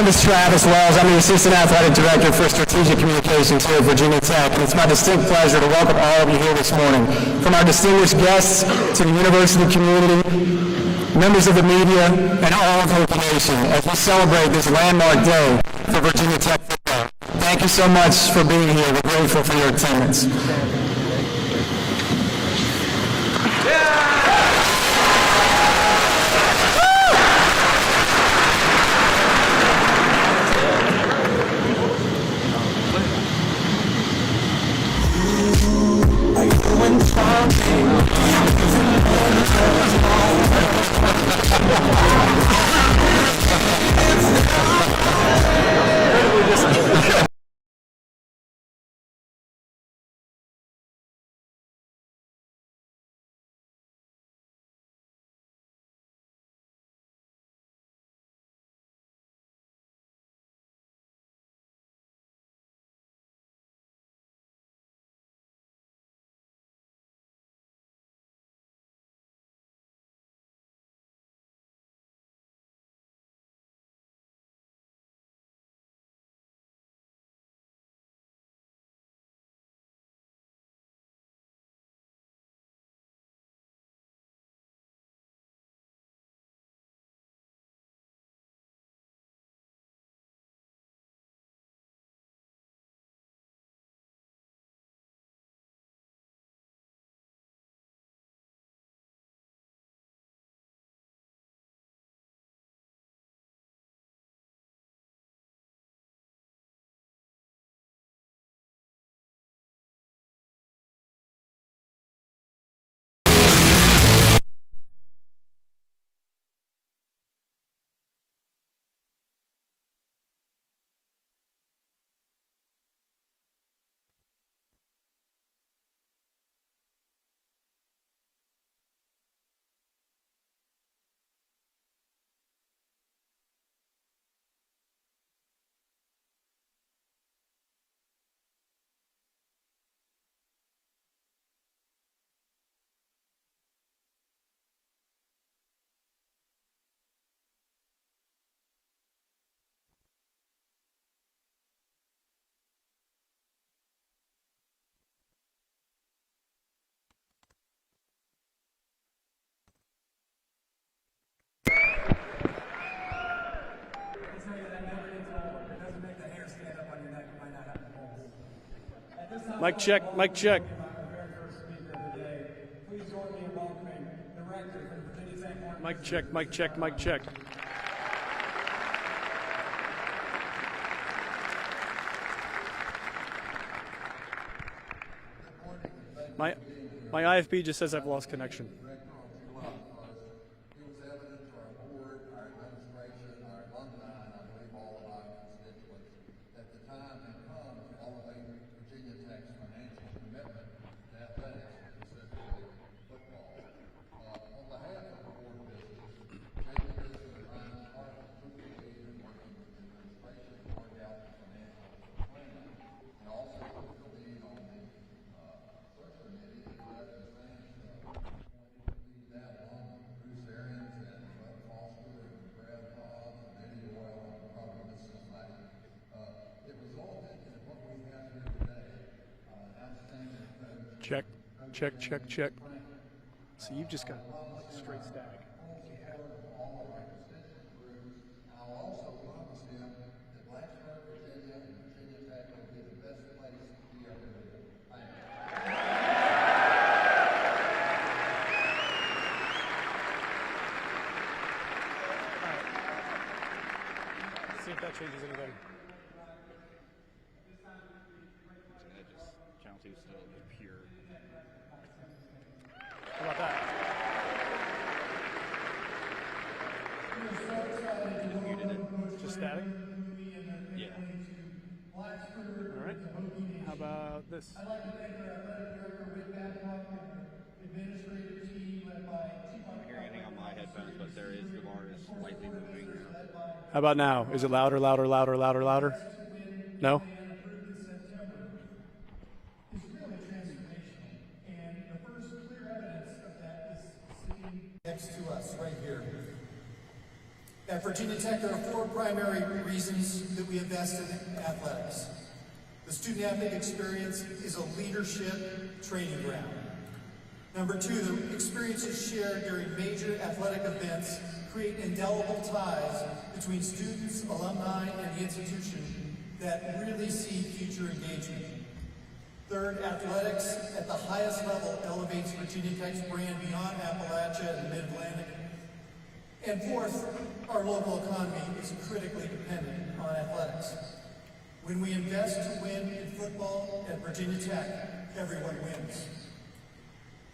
name is Travis Wells. I'm the Assistant Athletic Director for Strategic Communications here at Virginia Tech, and it's my distinct pleasure to welcome all of you here this morning. From our distinguished guests to the university community, members of the media, and all of Hokie Nation, as we celebrate this landmark day for Virginia Tech football. Thank you so much for being here. We're grateful for your attendance. Mic check, mic check. Mic check, mic check, mic check. My IFB just says I've lost connection. Check, check, check, check. So you've just got straight stag. Let's see if that changes anything. How about that? Just static? Yeah. All right. How about this? I'd like to thank our athletic director, Rick Babcock, and the administrative team led by I'm hearing anything on my headphones, but there is the bar is slightly moving. How about now? Is it louder, louder, louder, louder, louder? No? Next to us, right here. At Virginia Tech, there are 4 primary reasons that we invest in athletics. The student-athlete experience is a leadership training ground. Number 2, the experiences shared during major athletic events create indelible ties between students, alumni, and the institution that really see future engagement. Third, athletics at the highest level elevates Virginia Tech's brand beyond Appalachia and the Mid-Atlantic. And fourth, our local economy is critically dependent on athletics. When we invest to win in football at Virginia Tech, everyone wins.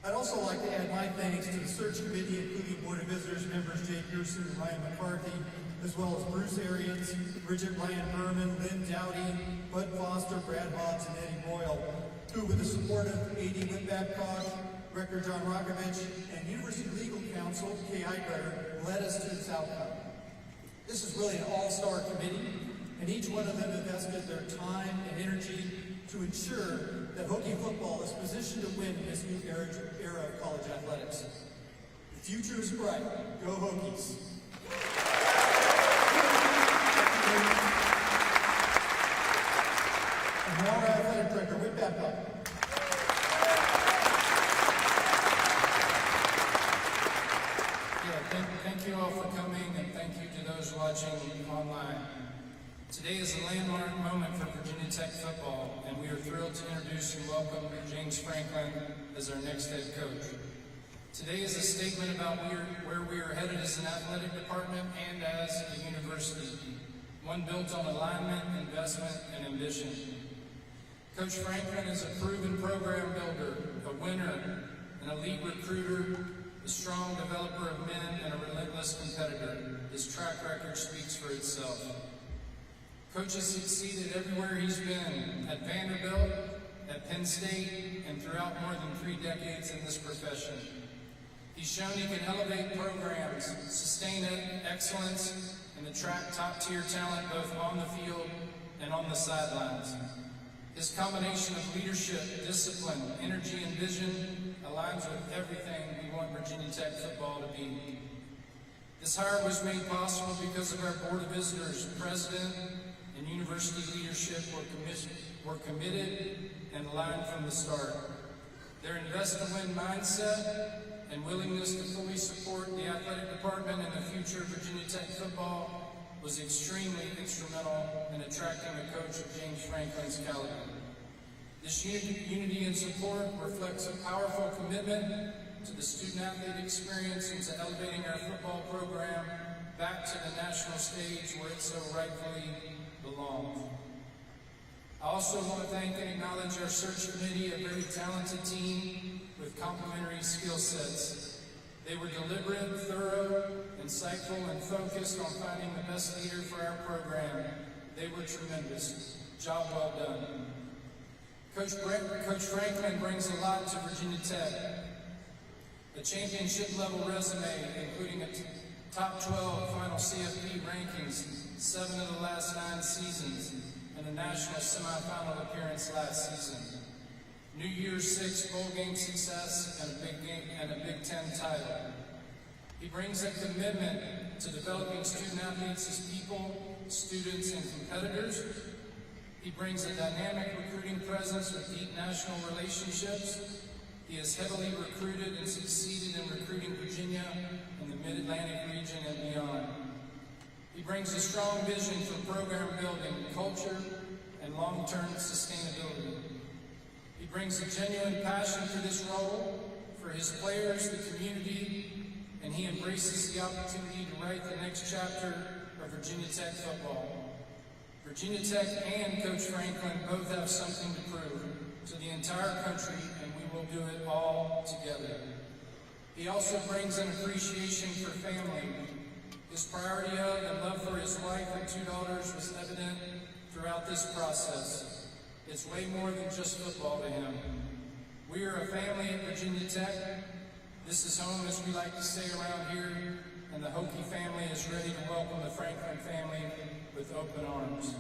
I'd also like to add my thanks to the search committee, including Board of Visitors members Jay Pearson and Ryan McCarthy, as well as Bruce Arians, Bridget Ryan Berman, Lynn Dowdy, Bud Foster, Brad Hobbs, and Eddie Royal, who, with the support of A.D. Whit Babcock, Rector John Rokovich, and University Legal Counsel Kay Heitberger, led us to this outcome. This is really an all-star committee, and each one of them invested their time and energy to ensure that Hokie football is positioned to win in this new era of college athletics. The future is bright. Go Hokies! And now our athletic director, Whit Babcock. Thank you all for coming, and thank you to those watching online. Today is a landmark moment for Virginia Tech football, and we are thrilled to introduce and welcome James Franklin as our next head coach. Today is a statement about where we are headed as an athletic department and as a university, one built on alignment, investment, and ambition. Coach Franklin is a proven program builder, a winner, an elite recruiter, a strong developer of men, and a relentless competitor. His track record speaks for itself. Coach has succeeded everywhere he's been, at Vanderbilt, at Penn State, and throughout more than 3 decades in this profession. He's shown he can elevate programs, sustain excellence, and attract top-tier talent both on the field and on the sidelines. His combination of leadership, discipline, energy, and vision aligns with everything we want Virginia Tech football to be. This hire was made possible because of our Board of Visitors, President, and university leadership were committed and aligned from the start. Their invest-to-win mindset and willingness to fully support the athletic department and the future of Virginia Tech football was extremely instrumental in attracting a coach of James Franklin's caliber. This unity and support reflects a powerful commitment to the student-athlete experience and to elevating our football program back to the national stage where it so rightfully belongs. I also want to thank and acknowledge our search committee, a very talented team with complementary skill sets. They were deliberate, thorough, insightful, and focused on finding the best leader for our program. They were tremendous. Job well done. Coach Franklin brings a lot to Virginia Tech. A championship-level resume, including a top 12 final CFP rankings, 7 of the last 9 seasons, and a national semifinal appearance last season. New Year's 6 bowl game success and a Big Ten title. He brings a commitment to developing student-athletes as people, students, and competitors. He brings a dynamic recruiting presence with deep national relationships. He has heavily recruited and succeeded in recruiting Virginia and the Mid-Atlantic region and beyond. He brings a strong vision for program building, culture, and long-term sustainability. He brings a genuine passion for this role, for his players, the community, and he embraces the opportunity to write the next chapter of Virginia Tech football. Virginia Tech and Coach Franklin both have something to prove to the entire country, and we will do it all together. He also brings an appreciation for family. His priority of and love for his wife and 2 daughters was evident throughout this process. It's way more than just football to him. We are a family at Virginia Tech. This is home, as we like to say around here, and the Hokie family is ready to welcome the Franklin family with open arms.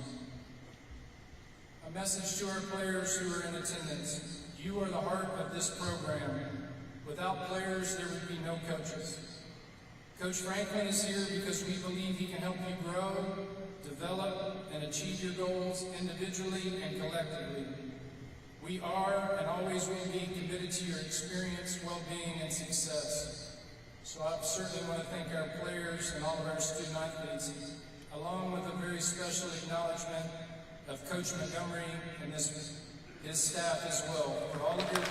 A message to our players who are in attendance. You are the heart of this program. Without players, there would be no coaches. Coach Franklin is here because we believe he can help you grow, develop, and achieve your goals individually and collectively. We are and always will be committed to your experience, well-being, and success. So I certainly want to thank our players and all of our student athletes, along with a very special acknowledgement of Coach Montgomery and his staff as well for all of your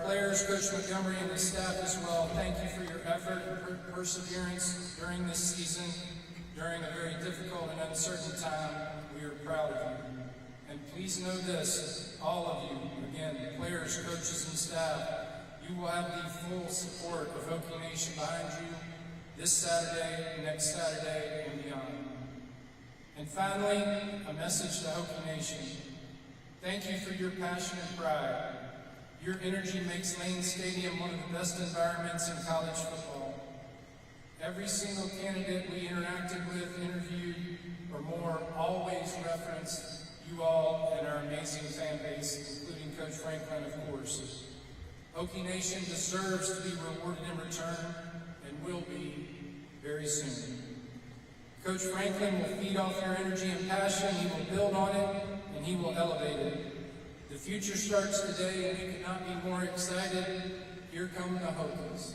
players, Coach Montgomery and his staff as well, thank you for your effort and perseverance during this season, during a very difficult and uncertain time. We are proud of you. And please know this, all of you, again, players, coaches, and staff, you will have the full support of Hokie Nation behind you this Saturday, next Saturday, and beyond. And finally, a message to Hokie Nation. Thank you for your passion and pride. Your energy makes Lane Stadium one of the best environments in college football. Every single candidate we interacted with, interviewed, or more, always referenced you all and our amazing fan base, including Coach Franklin, of course. Hokie Nation deserves to be rewarded in return, and will be very soon. Coach Franklin will feed off your energy and passion, he will build on it, and he will elevate it. The future starts today, and we could not be more excited. Here come the Hokies.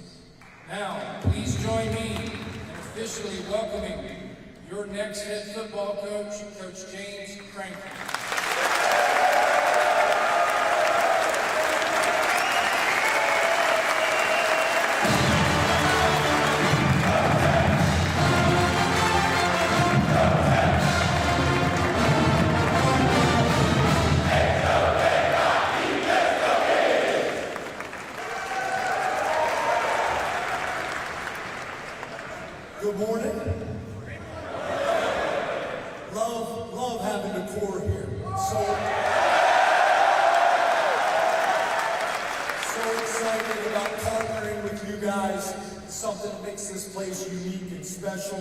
Now, please join me in officially welcoming your next head football coach, Coach James Franklin. Good morning. Love having the core here. So excited about partnering with you guys. It's something that makes this place unique and special.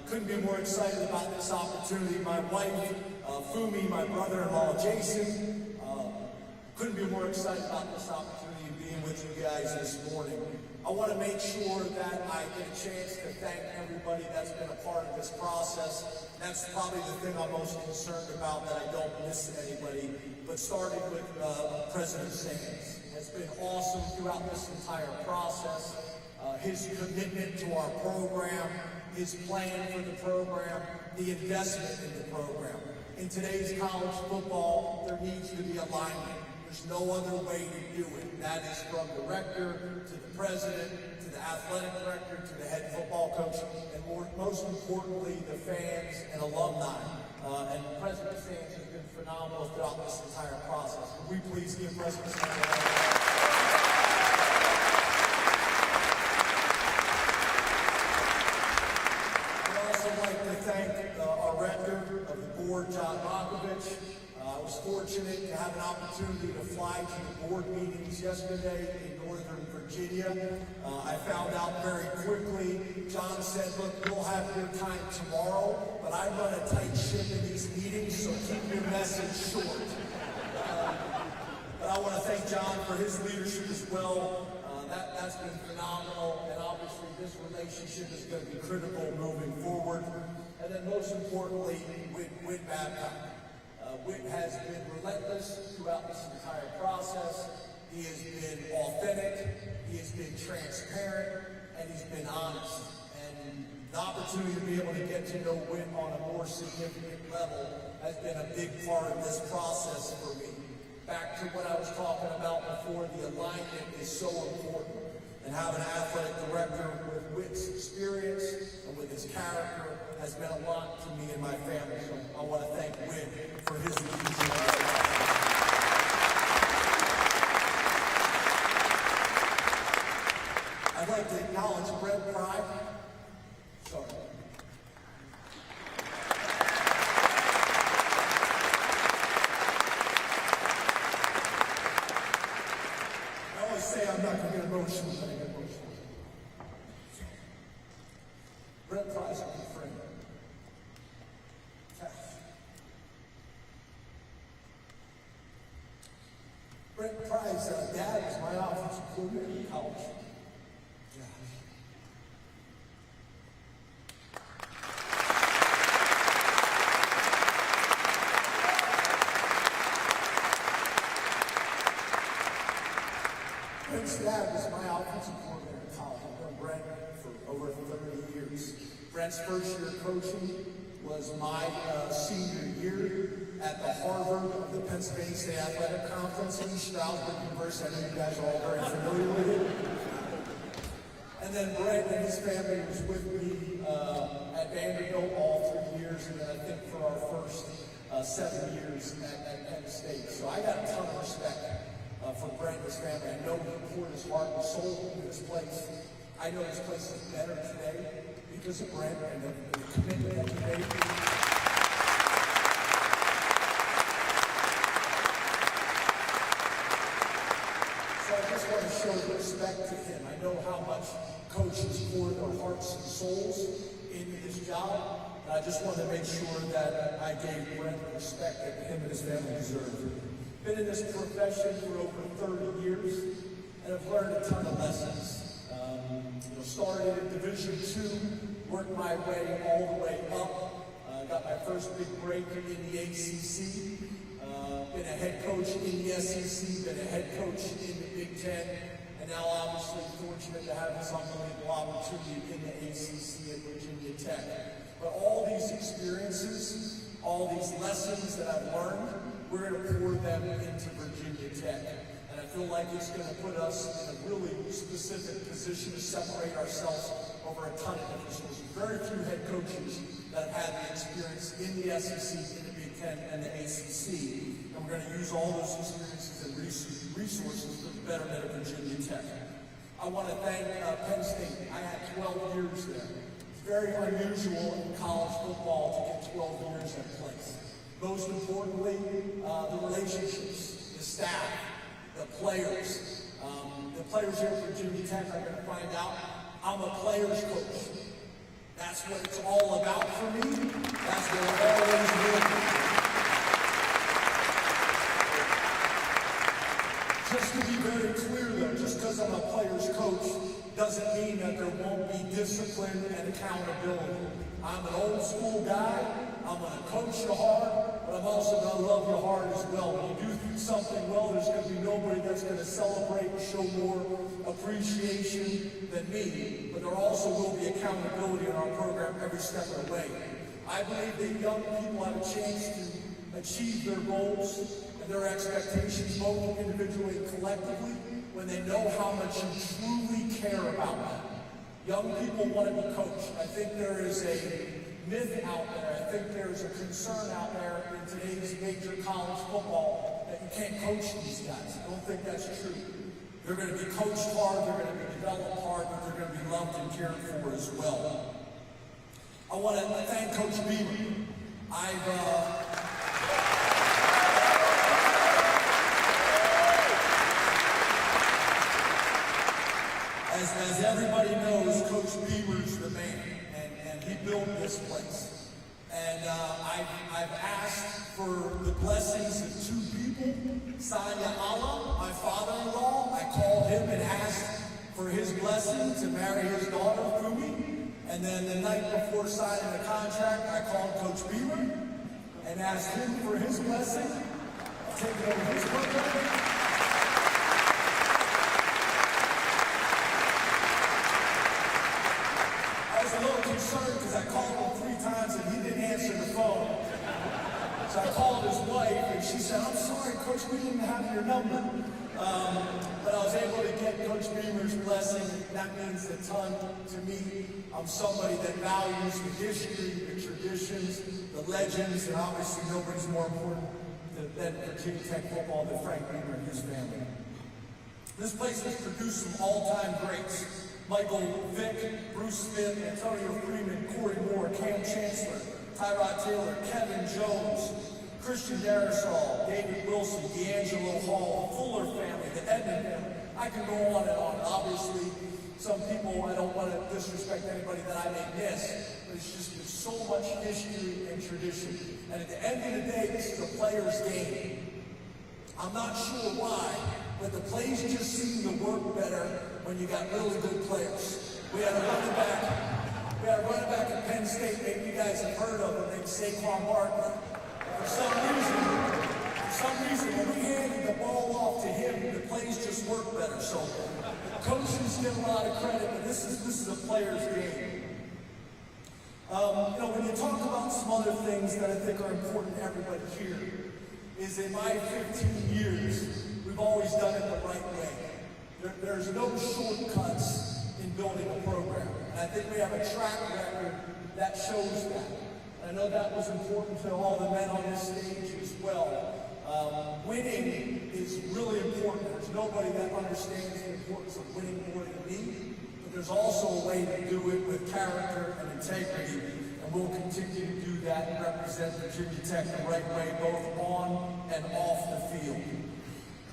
Couldn't be more excited about this opportunity. My wife, Fumi, my brother-in-law, Jason, couldn't be more excited about this opportunity and being with you guys this morning. I want to make sure that I get a chance to thank everybody that's been a part of this process. That's probably the thing I'm most concerned about, that I don't miss anybody. But starting with President Sands, has been awesome throughout this entire process. His commitment to our program, his plan for the program, the investment in the program. In today's college football, there needs to be alignment. There's no other way to do it. That is from the rector to the president, to the athletic director, to the head football coach, and most importantly, the fans and alumni. And President Sands has been phenomenal throughout this entire process. Can we please give President Sands a round? I'd also like to thank our rector of the board, John Bakovich. I was fortunate to have an opportunity to fly to the board meetings yesterday in Northern Virginia. I found out very quickly, John said, look, we'll have your time tomorrow, but I run a tight ship in these meetings, so keep your message short. But I want to thank John for his leadership as well. That's been phenomenal, and obviously this relationship is going to be critical moving forward. And then most importantly, Whit Babcock. Whit has been relentless throughout this entire process. He has been authentic, he has been transparent, and he's been honest. And the opportunity to be able to get to know Whit on a more significant level has been a big part of this process for me. Back to what I was talking about before, the alignment is so important. And having an athletic director with Whit's experience and with his character has meant a lot to me and my family. So I want to thank Whit for his leadership. I'd like to acknowledge Brett Pride. Sorry. I always say I'm not going to get emotional, but I get emotional. Brett Pride's a good friend. coordinator in college. Penn State was my offensive coordinator in college. I've known Brent for over 30 years. Brent's first year coaching was my senior year at the Harvard of the Pennsylvania State Athletic Conference in Stroudsburg University. I know you guys are all very familiar with it. And then Brent and his family was with me at Vanderbilt all 3 years, and then I think for our first 7 years at Penn State. So I got a ton of respect for Brent and his family. I know he poured his heart and soul into this place. I know this place is better today because of Brent and the commitment that he made. So I just want to show respect to him. I know how much coaches pour their hearts and souls into his job. And I just wanted to make sure that I gave Brent the respect that him and his family deserve. Been in this profession for over 30 years, and I've learned a ton of lessons. Started in Division II, worked my way all the way up. Got my first big break in the ACC. Been a head coach in the SEC, been a head coach in the Big Ten, and now obviously fortunate to have this unbelievable opportunity in the ACC at Virginia Tech. But all these experiences, all these lessons that I've learned, we're going to pour them into Virginia Tech. And I feel like it's going to put us in a really specific position to separate ourselves over a ton of different schools. Very few head coaches that have had the experience in the SEC, in the Big Ten, and the ACC. And we're going to use all those experiences and resources for the betterment of Virginia Tech. I want to thank Penn State. I had 12 years there. It's very unusual in college football to get 12 years in place. Most importantly, the relationships, the staff, the players. The players here at Virginia Tech are going to find out I'm a player's coach. That's what it's all about for me. That's what it always been. Just to be very clear though, just because I'm a player's coach doesn't mean that there won't be discipline and accountability. I'm an old school guy. I'm going to coach you hard, but I'm also going to love you hard as well. When you do something well, there's going to be nobody that's going to celebrate and show more appreciation than me, but there also will be accountability in our program every step of the way. I believe that young people have a chance to achieve their goals and their expectations, both individually and collectively, when they know how much you truly care about them. Young people want to be coached. I think there is a myth out there. I think there's a concern out there in today's major college football that you can't coach these guys. I don't think that's true. They're going to be coached hard, they're going to be developed hard, but they're going to be loved and cared for as well. I want to thank Coach Beaver. As everybody knows, Coach Beaver's the man. He built this place. And I've asked for the blessings of two people. Sanya Allah, my father-in-law, I called him and asked for his blessing to marry his daughter, Fumi. And then the night before signing the contract, I called Coach Beaver and asked him for his blessing. I'll take it over his program. Because I called him 3 times and he didn't answer the phone. So I called his wife and she said, I'm sorry, Coach, we didn't have your number. But I was able to get Coach Beamer's blessing. That means a ton to me. I'm somebody that values the history, the traditions, the legends, and obviously nobody's more important than Virginia Tech football than Frank Beamer and his family. This place has produced some all-time greats. Michael Vick, Bruce Smith, Antonio Freeman, Corey Moore, Cam Chancellor, Tyrod Taylor, Kevin Jones, Christian Darrisaw, David Wilson, D'Angelo Hall, the Fuller family, the Edmond family. I can go on and on. Obviously, some people, I don't want to disrespect anybody that I may miss, but it's just there's so much history and tradition. And at the end of the day, this is a player's game. I'm not sure why, but the plays just seem to work better when you got really good players. We had a running back at Penn State, maybe you guys have heard of him, named Saquon Barkley. For some reason, when we handed the ball off to him, the plays just work better. So coaches get a lot of credit, but this is a player's game. When you talk about some other things that I think are important to everybody here, is in my 15 years, we've always done it the right way. There's no shortcuts in building a program. And I think we have a track record that shows that. And I know that was important to all the men on this stage as well. Winning is really important. There's nobody that understands the importance of winning more than me. But there's also a way to do it with character and integrity. And we'll continue to do that and represent Virginia Tech the right way, both on and off the field.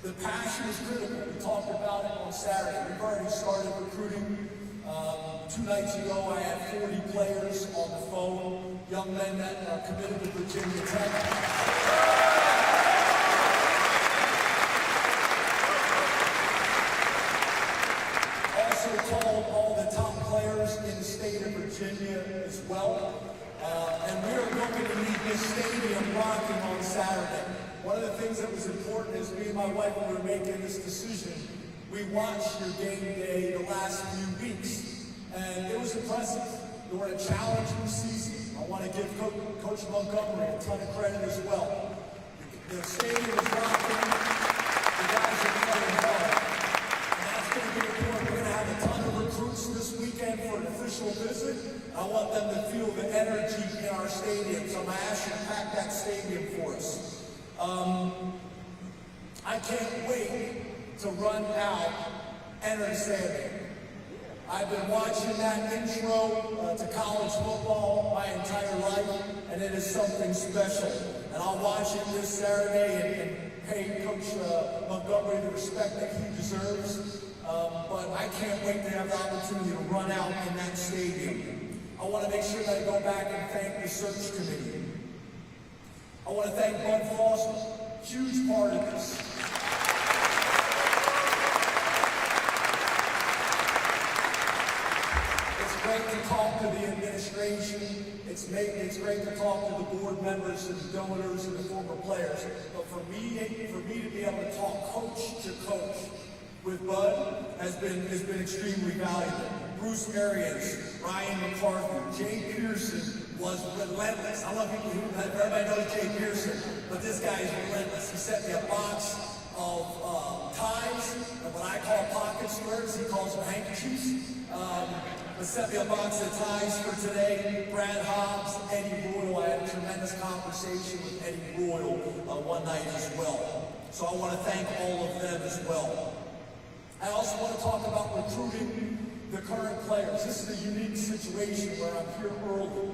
The passion is critical. We talked about it on Saturday. We've already started recruiting. 2 nights ago, I had 40 players on the phone, young men that are committed to Virginia Tech. Also called all the top players in the state of Virginia as well. And we're going to need this stadium rocking on Saturday. One of the things that was important is me and my wife, when we were making this decision, we watched your game day the last few weeks. And it was impressive. They were a challenging season. I want to give Coach Montgomery a ton of credit as well. The stadium is rocking. The guys are playing hard. And that's going to be important. We're going to have a ton of recruits this weekend for an official visit. I want them to feel the energy in our stadium. So I'm going to ask you to pack that stadium for us. I can't wait to run out Enter Sandman. I've been watching that intro to college football my entire life, and it is something special. And I'll watch it this Saturday and pay Coach Montgomery the respect that he deserves. But I can't wait to have the opportunity to run out in that stadium. I want to make sure that I go back and thank the search committee. I want to thank Bud Foster, huge part of this. It's great to talk to the administration. It's great to talk to the board members and the donors and the former players. But for me to be able to talk coach to coach with Bud has been extremely valuable. Bruce Arians, Ryan McCarthy, Jay Pearson was relentless. I love people who, everybody knows Jay Pearson, but this guy is relentless. He sent me a box of ties, and what I call pocket squares, he calls them handkerchiefs. But sent me a box of ties for today. Brad Hobbs, Eddie Royal. I had a tremendous conversation with Eddie Royal one night as well. So I want to thank all of them as well. I also want to talk about recruiting the current players. This is a unique situation where I'm here early.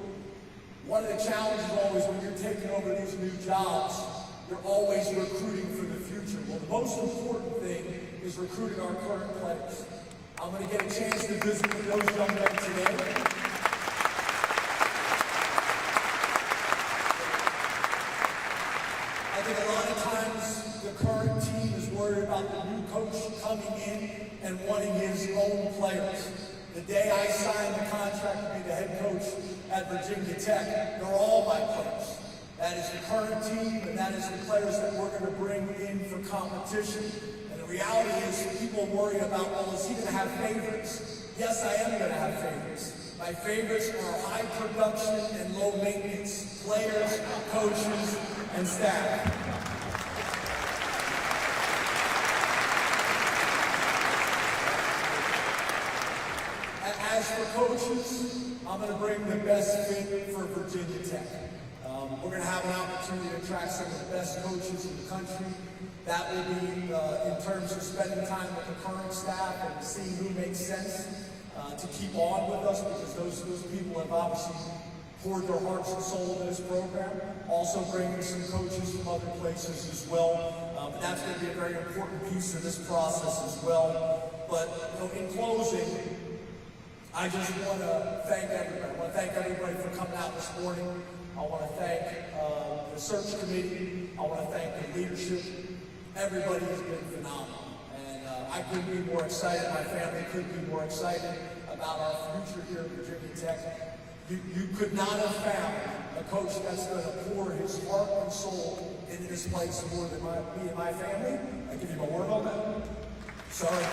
One of the challenges always when you're taking over these new jobs, you're always recruiting for the future. Well, the most important thing is recruiting our current players. I'm going to get a chance to visit with those young men today. I think a lot of times the current team is worried about the new coach coming in and wanting his own players. The day I signed the contract to be the head coach at Virginia Tech, they're all my players. That is the current team, and that is the players that we're going to bring in for competition. And the reality is people worry about, well, is he going to have favorites? Yes, I am going to have favorites. My favorites are high production and low maintenance players, coaches, and staff. As for coaches, I'm going to bring the best fit for Virginia Tech. We're going to have an opportunity to attract some of the best coaches in the country. That will be in terms of spending time with the current staff and seeing who makes sense to keep on with us, because those people have obviously poured their hearts and soul into this program. Also bringing some coaches from other places as well. But that's going to be a very important piece of this process as well. But in closing, I just want to thank everybody. I want to thank everybody for coming out this morning. I want to thank the search committee. I want to thank the leadership. Everybody has been phenomenal. I couldn't be more excited. My family couldn't be more excited about our future here at Virginia Tech. You could not have found a coach that's going to pour his heart and soul into this place more than me and my family. I give you my word on that. Sorry.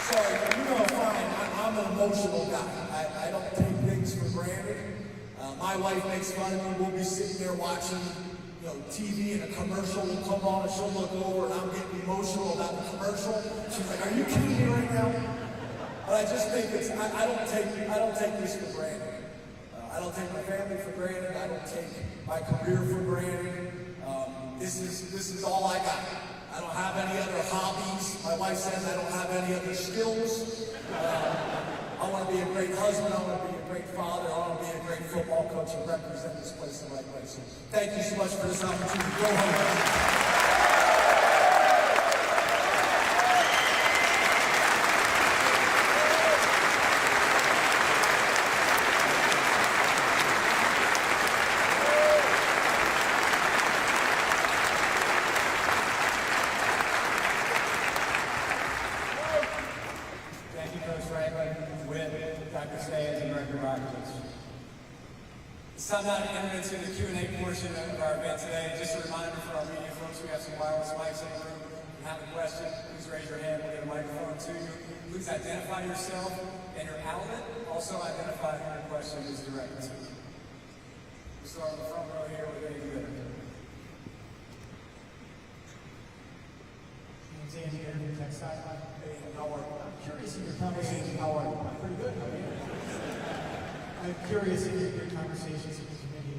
Sorry, you know, fine. I'm an emotional guy. I don't take things for granted. My wife makes fun of me. We'll be sitting there watching, you know, TV, and a commercial will come on, and she'll look over, and I'm getting emotional about the commercial. She's like, "Are you kidding me right now?" But I just think it's. I don't take this for granted. I don't take my family for granted. I don't take my career for granted. This is all I got. I don't have any other hobbies. My wife says I don't have any other skills. I want to be a great husband. I want to be a great father. I want to be a great football coach and represent this place the right way. So thank you so much for this opportunity. Go home. It's time now to enter into the Q&A portion of our event today. Just a reminder for our media folks, we have some wireless mics in the room. If you have a question, please raise your hand. We'll get a microphone to you. Please identify yourself and your outlet. Also identify who your question is directed to. We'll start on the front row here with Andy Bitter. James Andy Bitter, Tech Side. Hey, how are you? I'm curious in your conversation. How are you? I'm pretty good. How are you? I'm curious in your conversations with the committee,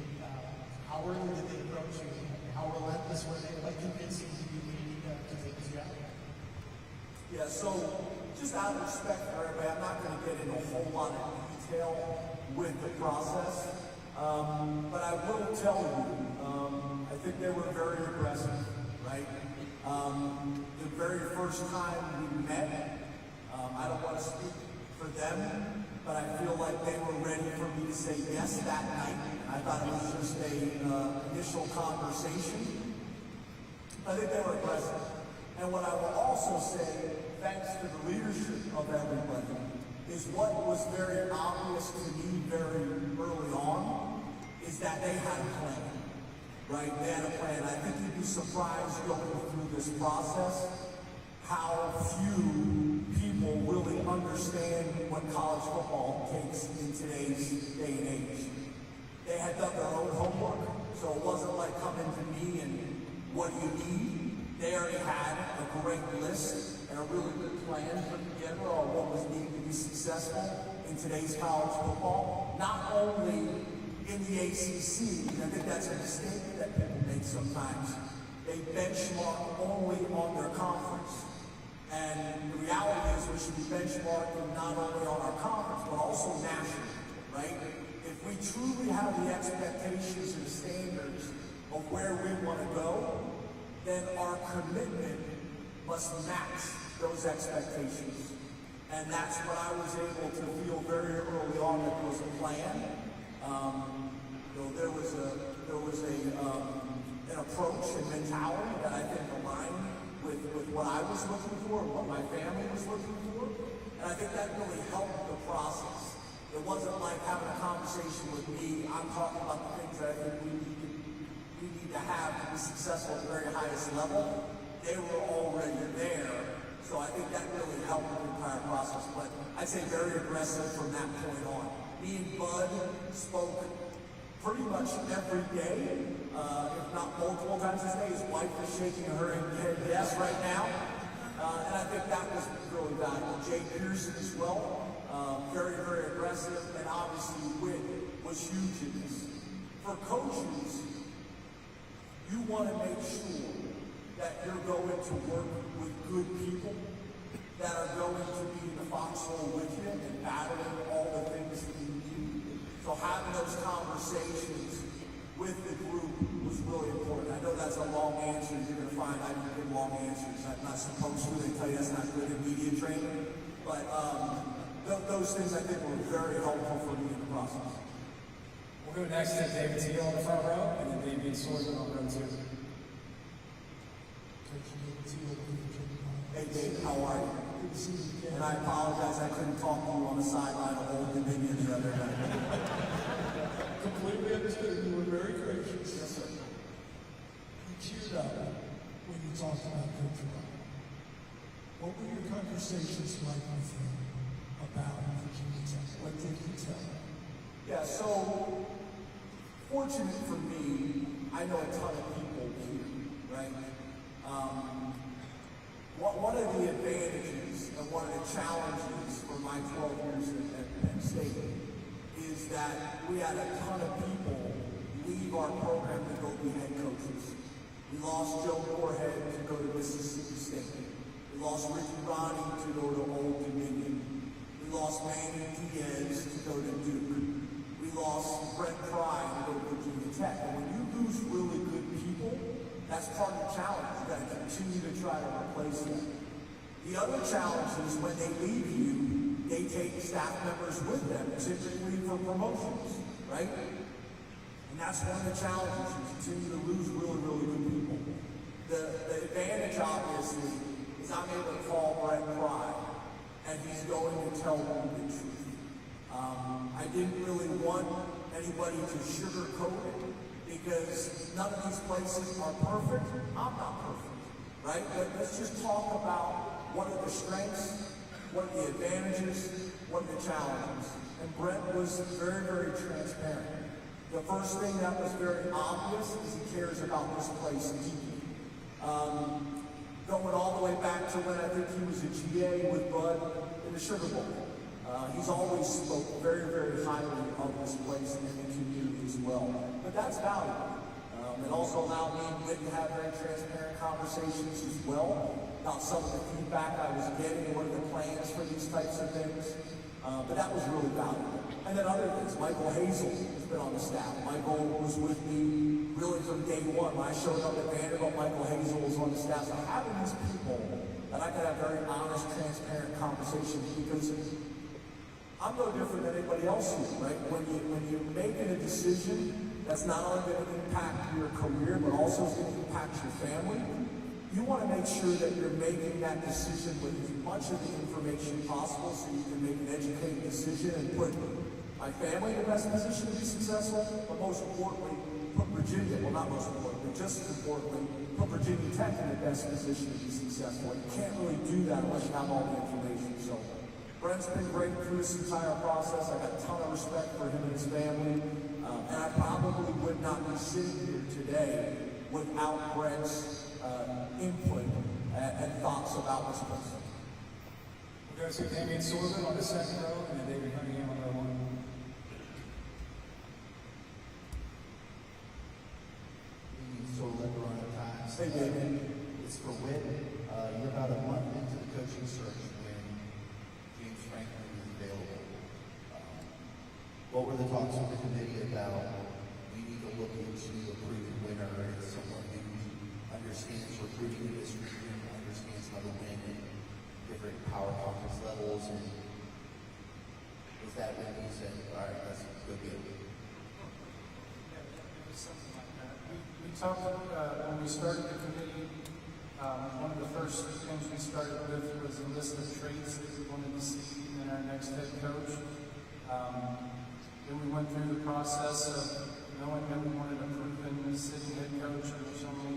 how early did they approach you? How relentless were they? What convincing did you need to take this job? Yeah, so just out of respect for everybody, I'm not going to get into a whole lot of detail with the process, but I will tell you, I think they were very aggressive, right? The very first time we met, I don't want to speak for them, but I feel like they were ready for me to say yes that night. I thought it was just a initial conversation. I think they were aggressive. And what I will also say, thanks to the leadership of everybody, is what was very obvious to me very early on, is that they had a plan, right? They had a plan. I think you'd be surprised going through this process how few people really understand what college football takes in today's day and age. They had done their own homework, so it wasn't like coming to me and what do you need? They already had a great list and a really good plan put together on what was needed to be successful in today's college football. Not only in the ACC, and I think that's a mistake that people make sometimes. They benchmark only on their conference. And the reality is we should be benchmarking not only on our conference, but also nationally, right? If we truly have the expectations and standards of where we want to go, then our commitment must match those expectations. And that's what I was able to feel very early on, that there was a plan. There was an approach and mentality that I think aligned with what I was looking for and what my family was looking for. And I think that really helped the process. It wasn't like having a conversation with me. I'm talking about the things that I think we need to have to be successful at the very highest level. They were already there. So I think that really helped the entire process. But I'd say very aggressive from that point on. Me and Bud spoke pretty much every day, if not multiple times this day. His wife is shaking her head yes right now. And I think that was really valuable. Jay Pearson as well, very, very aggressive, and obviously Witt was huge in this. For coaches, you want to make sure that you're going to work with good people that are going to be in the foxhole with you and battling all the things that you need. So having those conversations with the group was really important. I know that's a long answer. You're going to find I don't give long answers. I'm not supposed to. They tell you that's not good in media training. But those things I think were very helpful for me in the process. We'll We'll go next to David Teal on the front row, and then David Sorgen on row 2. Hey Dave, how are you? Good to see you again. And I apologize, I couldn't talk to you on the sideline of Old Dominion the other night. Completely understood. You were very gracious. Yes, sir. You cheered up when you talked about Coach Ryan. What were your conversations like with him about Virginia Tech? What did he tell you? Yeah, so fortunate for me, I know a ton of people here, right? One of the advantages and one of the challenges for my 12 years at Penn State is that we had a ton of people leave our program to go be head coaches. We lost Joe Moorhead to go to Mississippi State. We lost Ricky Ronnie to go to Old Dominion. We lost Manny Diaz to go to Duke. We lost Brent Pry to go to Virginia Tech. And when you lose really good people, that's part of the challenge. You've got to continue to try to replace them. The other challenge is when they leave you, they take staff members with them, typically for promotions, right? And that's one of the challenges. You continue to lose really, really good people. The advantage, obviously, is I'm able to call Brent Pry, and he's going to tell me the truth. I didn't really want anybody to sugarcoat it, because none of these places are perfect. I'm not perfect, right? But let's just talk about what are the strengths, what are the advantages, what are the challenges. And Brent was very, very transparent. The first thing that was very obvious is he cares about this place deeply. Going all the way back to when I think he was a GA with Bud in the Sugar Bowl. He's always spoke very, very highly of this place and the community as well. But that's valuable. It also allowed me and Whit to have very transparent conversations as well about some of the feedback I was getting, what are the plans for these types of things. But that was really valuable. And then other things, Michael Hazel has been on the staff. Michael was with me really from day one. When I showed up at Vanderbilt, Michael Hazel was on the staff. So having these people that I could have very honest, transparent conversations, because I'm no different than anybody else here, right? When you're making a decision that's not only going to impact your career, but also is going to impact your family, you want to make sure that you're making that decision with as much of the information possible so you can make an educated decision and put my family in the best position to be successful, but most importantly, put Virginia, well not most importantly, just as importantly, put Virginia Tech in the best position to be successful. You can't really do that unless you have all the information. So Brent's been great through this entire process. I got a ton of respect for him and his family. And I probably would not be sitting here today without Brent's input and thoughts about this place. We'll go to Damian Sorgen on the second row, and then David Cunningham on row 1. Hey, David. It's for Whit. You're about a month into the coaching search when James Franklin was available. What were the talks with the committee about? We need to look into a proven winner and someone who understands recruiting in this region, understands how to win at different power conference levels, and was that when you said, all right, let's go get it? Something like that. We talked when we started the committee. One of the first things we started with was a list of traits that we wanted to see in our next head coach. Then we went through the process of knowing that we wanted a proven sitting head coach. There's only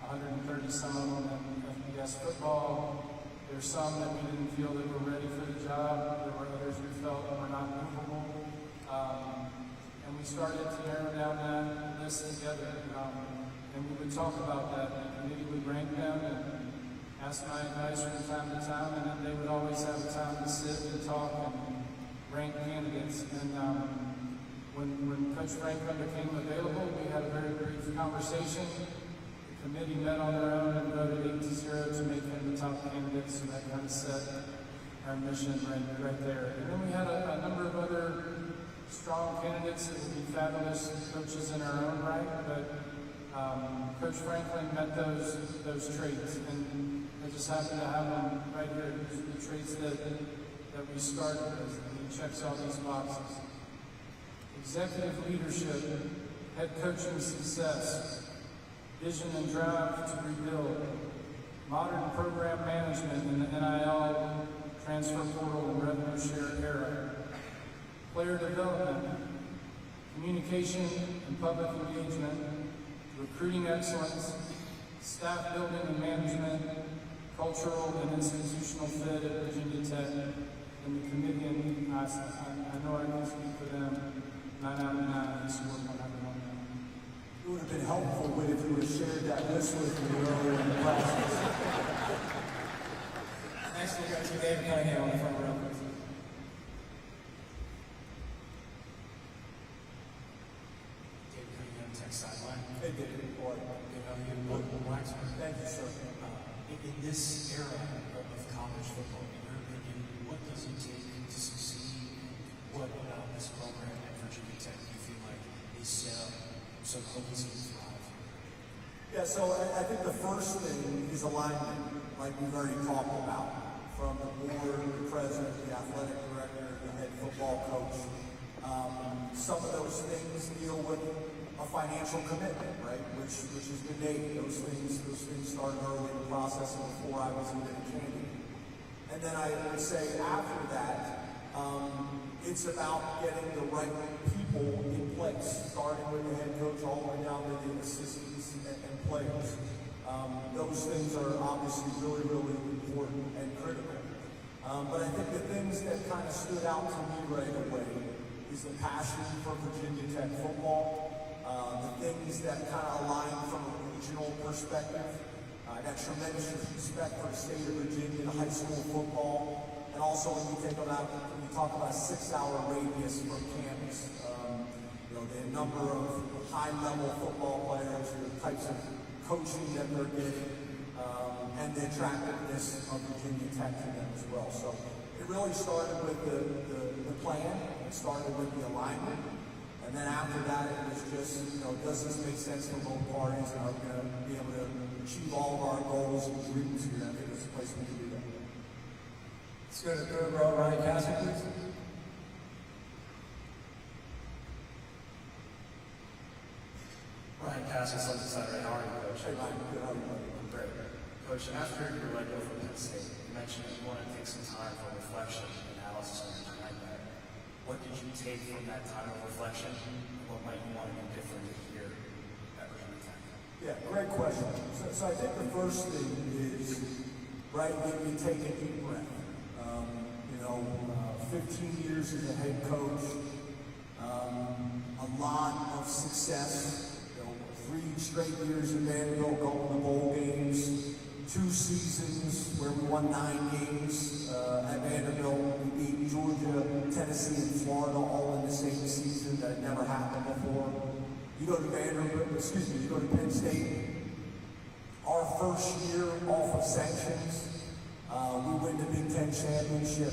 130 some of them in FBS football. There's some that we didn't feel that were ready for the job. There were others we felt were not movable. And we started to narrow down that list together. And we would talk about that. The committee would rank them and ask my advice from time to time, and then they would always have time to sit and talk and rank candidates. And when Coach Franklin became available, we had a very brief conversation. The committee met on their own and voted 8-0 to make him the top candidate, so that kind of set our mission right there. And then we had a number of other strong candidates that would be fabulous coaches in our own right, but Coach Franklin met those traits, and I just happen to have them right here. The traits that we started with. He checks all these boxes. executive leadership, head coaching success, vision and drive to rebuild, modern program management in the NIL, transfer portal, and revenue share era, player development, communication and public engagement, recruiting excellence, staff building and management, cultural and institutional fit at Virginia Tech, and the committee, and I know I can speak for them, 9 out of 9, this work on having on them. It would have been helpful if you would have shared that list with me earlier in the process. Next we'll go to David Cunningham on the front row. David Cunningham, Tech Sideline. Hey, David, boy. Good, how are you? Welcome, Waxman. Thank you, sir. In this era of college football, in your opinion, what does it take to succeed? What about this program at Virginia Tech do you feel like is set up so hopeless to thrive? Yeah, so I think the first thing is alignment, like we've already talked about, from the board, the president, the athletic director, the head football coach. Some of those things deal with a financial commitment, right? Which has been made. Those things started early in the process before I was even a candidate. And then I would say after that, it's about getting the right people in place, starting with the head coach all the way down to the assistants and players. Those things are obviously really, really important and critical. But I think the things that kind of stood out to me right away is the passion for Virginia Tech football, the things that kind of align from a regional perspective. I got tremendous respect for the state of Virginia, the high school football, and also when you talk about a 6-hour radius from campus, the number of high-level football players, the types of coaching that they're getting, and the attractiveness of Virginia Tech to them as well. So it really started with the plan, it started with the alignment, and then after that it was just, does this make sense for both parties, and are we going to be able to achieve all of our goals and dreams here? I think it's a place we can do that. Let's go to third row, Ryan Castle, please. Ryan Cassius on the side right. How are you, Coach? Hey, Mike, good, how are you, buddy? I'm great. Coach, after you were let go from Penn State, you mentioned that you wanted to take some time for reflection and analysis on your time there. What did you take from that time of reflection, and what might you want to do differently here at Virginia Tech? Yeah, great question. So I think the first thing is, right, you take a deep breath. 15 years as a head coach, a lot of success, 3 straight years in Vanderbilt going to bowl games, 2 seasons where we won 9 games at Vanderbilt. We beat Georgia, Tennessee, and Florida all in the same season. That had never happened before. You go to you go to Penn State, our first year off of sanctions, we win the Big Ten championship.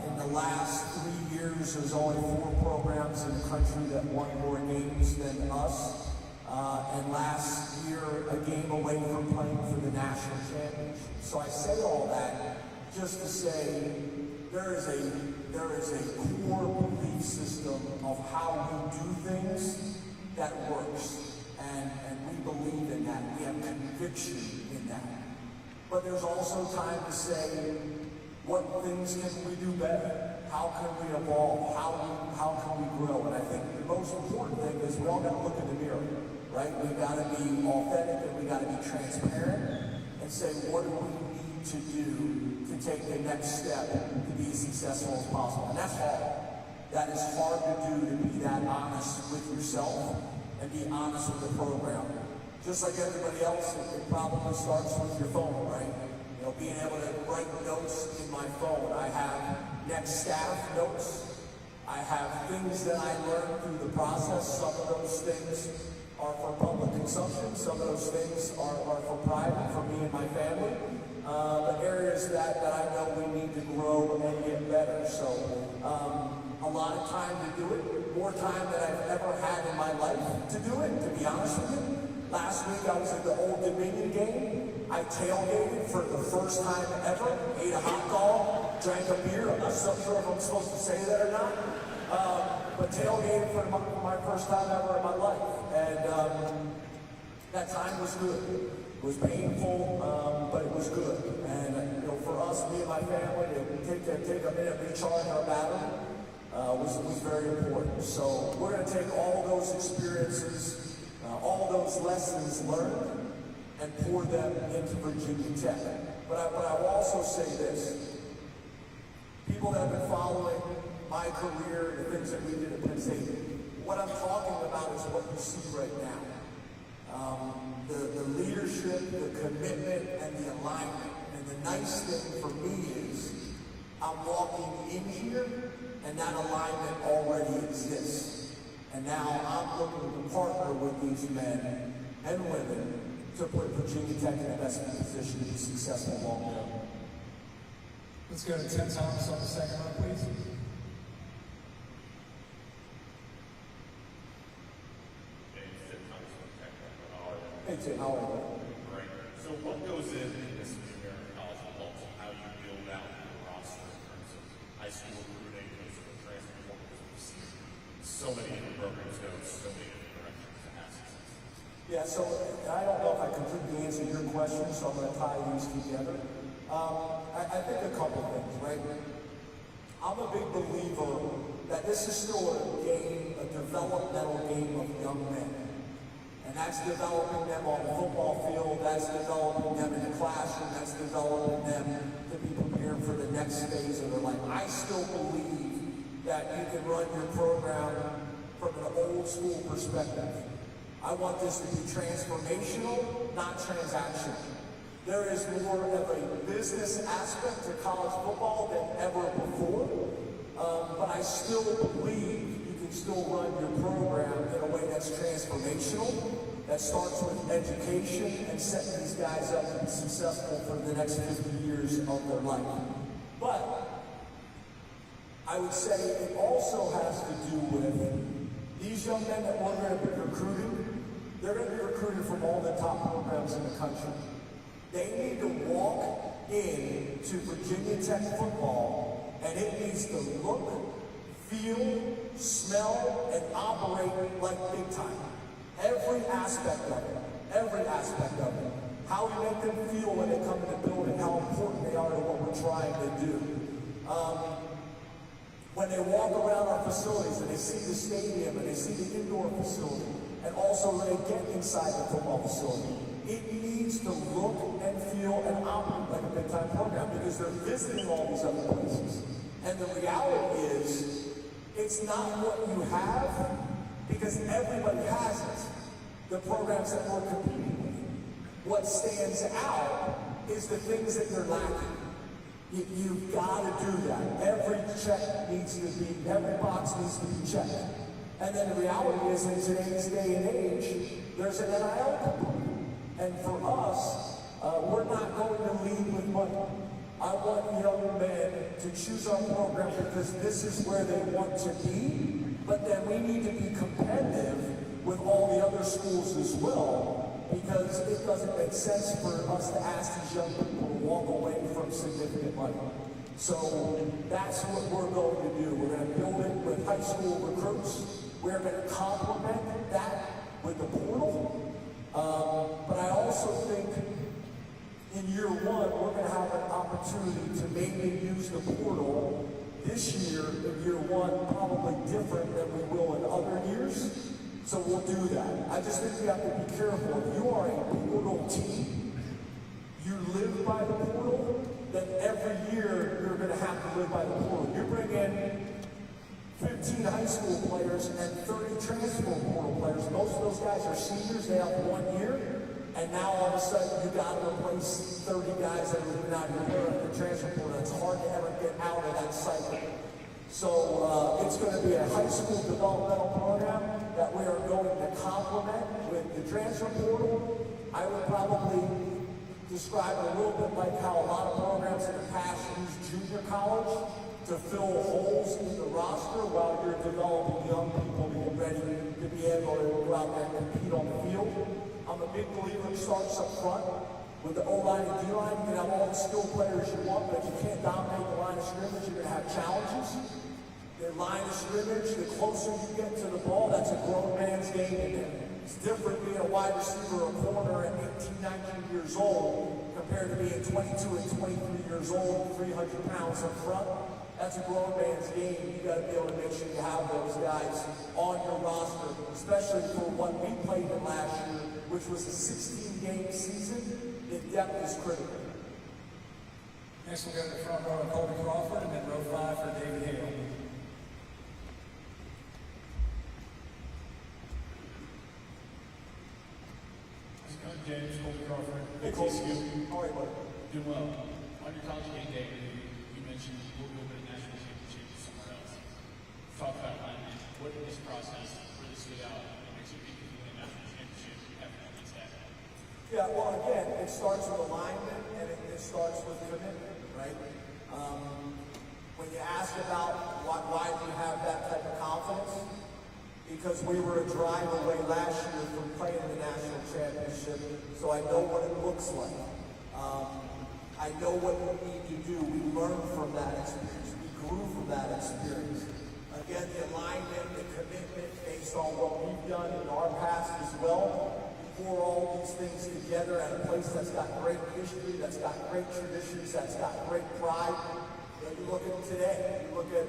In the last 3 years, there's only 4 programs in the country that won more games than us. And last year, a game away from playing for the national championship. So I say all that just to say there is a core belief system of how we do things that works. And we believe in that. We have conviction in that. But there's also time to say, what things can we do better? How can we evolve? How can we grow? And I think the most important thing is we all got to look in the mirror, right? We got to be authentic and we got to be transparent and say, what do we need to do to take the next step to be as successful as possible? And that's hard. That is hard to do, to be that honest with yourself and be honest with the program. Just like everybody else, it probably starts with your phone, right? Being able to write notes in my phone. I have next staff notes. I have things that I learned through the process. Some of those things are for public consumption. Some of those things are for private, for me and my family. The areas that I know we need to grow and get better. So a lot of time to do it. More time than I've ever had in my life to do it, to be honest with you. Last week I was at the Old Dominion game. I tailgated for the first time ever, ate a hot dog, drank a beer. I'm not so sure if I'm supposed to say that or not. But tailgating for my first time ever in my life. And that time was good. It was painful, but it was good. And you know, for us, me and my family, to take a minute, recharge our battery was very important. So we're going to take all those experiences, all those lessons learned, and pour them into Virginia Tech. But I will also say this. People that have been following my career, the things that we did at Penn State, what I'm talking about is what you see right now. The leadership, the commitment, and the alignment. And the nice thing for me is I'm walking in here, and that alignment already exists. And now I'm looking to partner with these men and women to put Virginia Tech in the best position to be successful long term. Let's go to Tim Thomas on the second row, please. Hey Tim, how are you? Great. So what goes in this new era of college football to how you build out your roster in terms of high school recruiting, because of the transfer portal, because we've seen so many different programs go so many different directions to have success? Yeah, so I don't know if I completely answered your question, so I'm going to tie these together. I think a couple things, right? I'm a big believer that this is still a game, a developmental game of young men. And that's developing them on the football field, that's developing them in the classroom, that's developing them to be prepared for the next phase of their life. I still believe that you can run your program from an old school perspective. I want this to be transformational, not transactional. There is more of a business aspect to college football than ever before, but I still believe you can still run your program in a way that's transformational, that starts with education and setting these guys up to be successful for the next 50 years of their life. But I would say it also has to do with these young men that we're going to be recruiting. They're going to be recruited from all the top programs in the country. They need to walk into Virginia Tech football, and it needs to look, feel, smell, and operate like big time. Every aspect of it. Every aspect of it. How we make them feel when they come in the building, how important they are to what we're trying to do. When they walk around our facilities and they see the stadium and they see the indoor facility, and also when they get inside the football facility, it needs to look and feel and operate like a big-time program because they're visiting all these other places. And the reality is, it's not what you have, because everybody has it. The programs that we're competing with. What stands out is the things that you're lacking. You've got to do that. Every check needs to be, every box needs to be checked. And then the reality is, in today's day and age, there's an NIL component. And for us, we're not going to lead with money. I want young men to choose our program because this is where they want to be, but then we need to be competitive with all the other schools as well, because it doesn't make sense for us to ask these young people to walk away from significant money. So that's what we're going to do. We're going to build it with high school recruits. We're going to complement that with the portal. But I also think in year one, we're going to have an opportunity to maybe use the portal this year, in year one, probably different than we will in other years. So we'll do that. I just think we have to be careful. If you are a portal team, you live by the portal, then every year you're going to have to live by the portal. You bring in 15 high school players and 30 transfer portal players. Most of those guys are seniors. They have 1 year. And now all of a sudden you got to replace 30 guys that have been out here at the transfer portal. It's hard to ever get out of that cycle. So it's going to be a high school developmental program that we are going to complement with the transfer portal. I would probably describe it a little bit like how a lot of programs in the past use junior college to fill holes in the roster while you're developing young people to get ready to be able to go out there and compete on the field. I'm a big believer in starts up front. With the O-line and D-line, you can have all the skill players you want, but if you can't dominate the line of scrimmage, you're going to have challenges. The line of scrimmage, the closer you get to the ball, that's a grown man's game. And it's different being a wide receiver or corner at 18, 19 years old compared to being 22 and 23 years old, 300 pounds up front. That's a grown man's game. You got to be able to make sure you have those guys on your roster, especially for what we played in last year, which was a 16-game season. The depth is critical. Next we'll go to the front row of Colby Crawford, and then row 5 for David Hale. James, Colby Crawford. Hey, Colby. How are you, buddy? Doing well. On your college game day, you mentioned we'll go to a national championship somewhere else. Talk about alignment. What in this process really stood out and makes you think you win a national championship you haven't done this that? Yeah, well, again, it starts with alignment and it starts with commitment, right? When you ask about why do you have that type of confidence, because we were a drive away last year from playing in the national championship, so I know what it looks like. I know what we need to do. We learned from that experience. We grew from that experience. Again, the alignment, the commitment based on what we've done in our past as well. We pour all these things together at a place that's got great history, that's got great traditions, that's got great pride. You look at today, you look at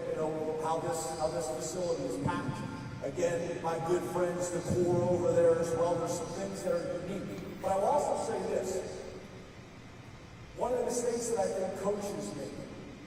how this facility is packed. Again, my good friends, the core over there as well, there's some things that are unique. But I will also say this. One of the mistakes that I think coaches make,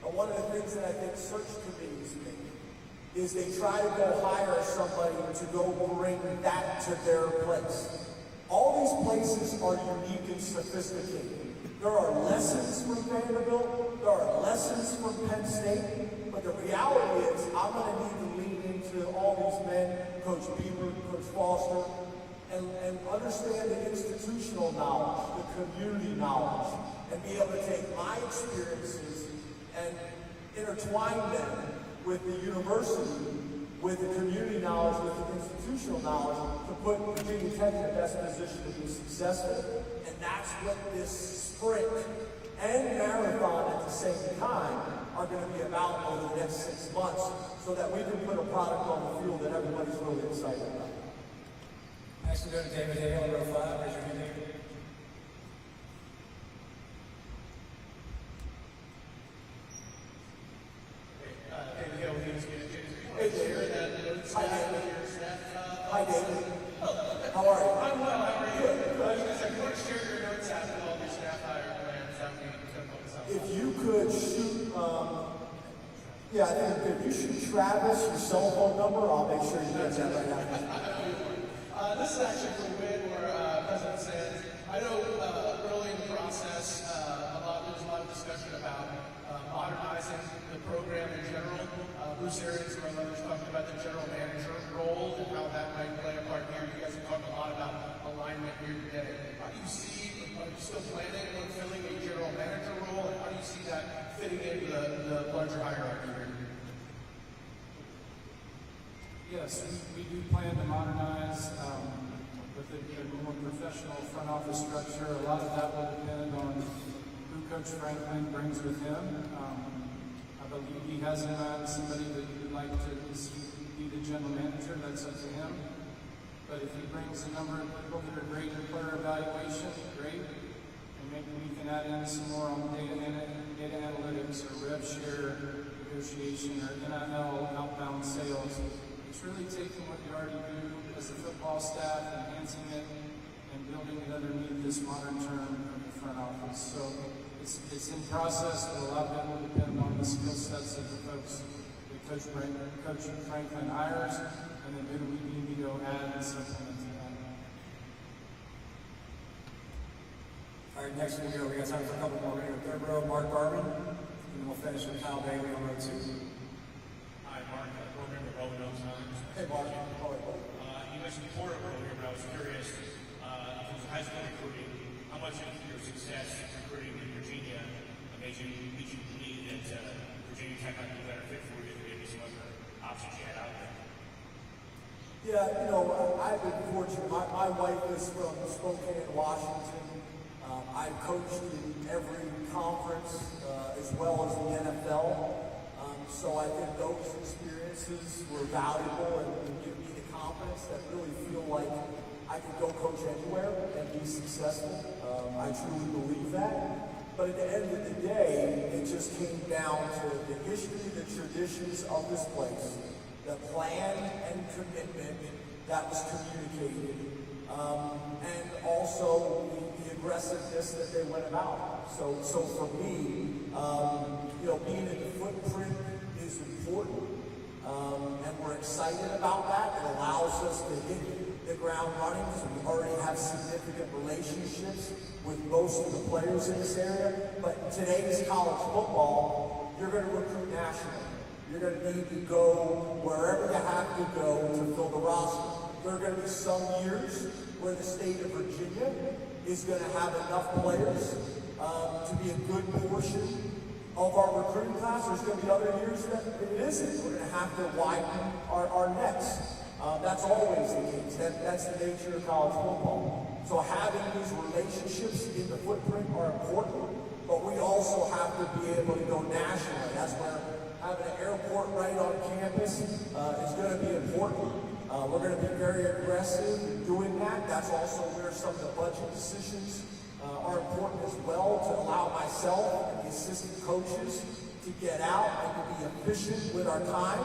and one of the things that I think search committees make, is they try to go hire somebody to go bring that to their place. All these places are unique and sophisticated. There are lessons from Vanderbilt, there are lessons from Penn State, but the reality is I'm going to need to lean into all these men, Coach Beaver, Coach Foster, and understand the institutional knowledge, the community knowledge, and be able to take my experiences and intertwine them with the university, with the community knowledge, with the institutional knowledge, to put Virginia Tech in the best position to be successful. And that's what this sprint and marathon at the same time are going to be about over the next 6 months, so that we can put a product on the field that everybody's really excited about. Next we'll go to David Hale, row 5. Raise your hand, David. David Hale, Hey, David. Hi, David. Hi, David. How are you? I'm well. How are you? Good. I was going to say, can you share your notes after all these staff hire plans that we took on this house? If you could shoot, yeah, I think if you shoot Travis your cell phone number, I'll make sure you get that right now. This is actually for Win, where President said, I know early in the process, there was a lot of discussion about modernizing the program in general. Bruce Arians and others talked about the general manager role and how that might play a part here. You guys have talked a lot about alignment here today. How do you see, are you still planning on filling a general manager role? And how do you see that fitting into the larger hierarchy here? Yes, we do plan to modernize with a more professional front office structure. A lot of that will depend on who Coach Franklin brings with him. I believe he has in mind somebody that he would like to be the general manager. That's up to him. But if he brings a number of people that are great in player evaluation, great. And maybe we can add in some more on data analytics or rev share negotiation or NIL outbound sales. It's really taking what you already do as a football staff, enhancing it, and building it underneath this modern term of the front office. So it's in process, but a lot of it will depend on the skill sets of the folks that Coach Franklin hires, and then who do we need to go add and supplement to that. All right, next we got time for a couple more. We're going to go third row, Mark Garvin, and then we'll finish with Kyle Bailey on row 2. Hi, Mark. Program at Rolling Oaks Times. Hey, Mark. You mentioned Florida earlier, but I was curious, in terms of high school recruiting, how much of your success recruiting in Virginia made you believe that Virginia Tech might be a better fit for you than maybe some other options you had out there? Yeah, I've been fortunate. My wife is from Spokane, Washington. I've coached in every conference as well as the NFL. So I think those experiences were valuable and give me the confidence that really feel like I could go coach anywhere and be successful. I truly believe that. But at the end of the day, it just came down to the history, the traditions of this place, the plan and commitment that was communicated, and also the aggressiveness that they went about. So for me, being in the footprint is important, and we're excited about that. It allows us to hit the ground running because we already have significant relationships with most of the players in this area. But in today's college football, you're going to recruit nationally. You're going to need to go wherever you have to go to fill the roster. There are going to be some years where the state of Virginia is going to have enough players to be a good portion of our recruiting class. There's going to be other years that it isn't. We're going to have to widen our nets. That's always the case. That's the nature of college football. So having these relationships in the footprint are important, but we also have to be able to go nationally. That's where having an airport right on campus is going to be important. We're going to be very aggressive in doing that. That's also where some of the budget decisions are important as well, to allow myself and the assistant coaches to get out and to be efficient with our time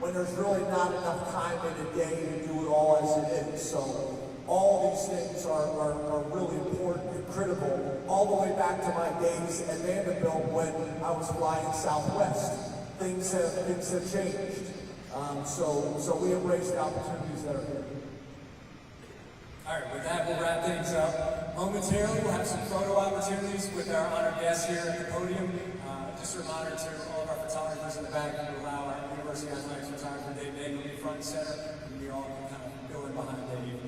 when there's really not enough time in a day to do it all as it is. So all these things are really important and critical, all the way back to my days at Vanderbilt when I was flying Southwest. Things have changed. So we embrace the opportunities that are here. All right, with that, we'll wrap things up. Momentarily, we'll have some photo opportunities with our honored guests here at the podium. Just a reminder to all of our photographers in the back to allow our University Athletics photographer Dave Bagley front and center, and we all can kind of go in behind Dave.